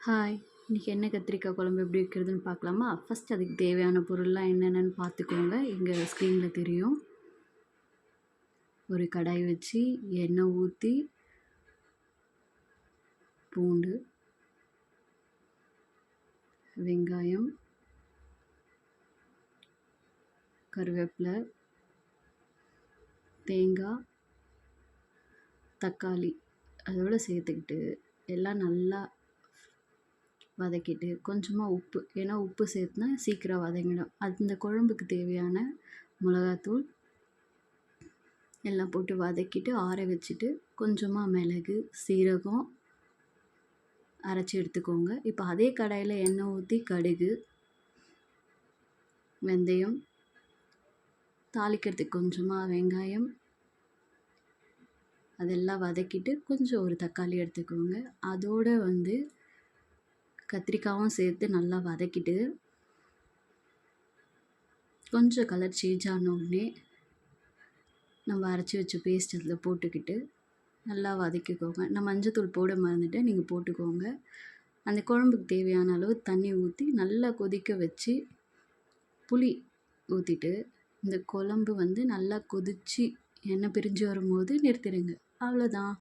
Hi! இன்னைக்கு என்ன கத்திரிக்காய் குழம்பு எப்படி வைக்கிறதுன்னு பார்க்கலாமா? ஃபர்ஸ்ட் அதுக்கு தேவையான பொருள்லாம் என்னென்னன்னு பார்த்துக்கோங்க. இங்கே ஸ்க்ரீனில் தெரியும். ஒரு கடாய் வச்சு எண்ணெய் ஊற்றி பூண்டு, வெங்காயம், கருவேப்பிலை, தேங்காய், தக்காளி அதோடு சேர்த்துக்கிட்டு எல்லாம் நல்லா வதக்கிட்டு கொஞ்சமாக உப்பு, ஏன்னா உப்பு சேர்த்துனா சீக்கிரம் வதங்கிடும். அந்த குழம்புக்கு தேவையான மிளகாத்தூள் எல்லாம் போட்டு வதக்கிட்டு ஆற வச்சுட்டு கொஞ்சமாக மிளகு, சீரகம் அரைச்சி எடுத்துக்கோங்க. இப்போ அதே கடாயில் எண்ணெய் ஊற்றி கடுகு, வெந்தயம், தாளிக்கிறதுக்கு கொஞ்சமாக வெங்காயம் அதெல்லாம் வதக்கிட்டு கொஞ்சம் ஒரு தக்காளி எடுத்துக்கோங்க. அதோடு கத்திரிக்காயும் சேர்த்து நல்லா வதக்கிட்டு கொஞ்சம் கலர் சேஞ்ச் ஆன உடனே நம்ம அரைச்சி வச்ச பேஸ்ட் அதில் போட்டுக்கிட்டு நல்லா வதக்கிக்கோங்க. நான் மஞ்சத்தூள் போட மறந்துட்டேன், நீங்கள் போட்டுக்கோங்க. அந்த குழம்புக்கு தேவையான அளவு தண்ணி ஊற்றி நல்லா கொதிக்க வச்சு புளி ஊற்றிட்டு இந்த குழம்பு நல்லா கொதித்து எண்ணெய் பிரிஞ்சு வரும்போது நிறுத்திடுங்க. அவ்வளோதான்.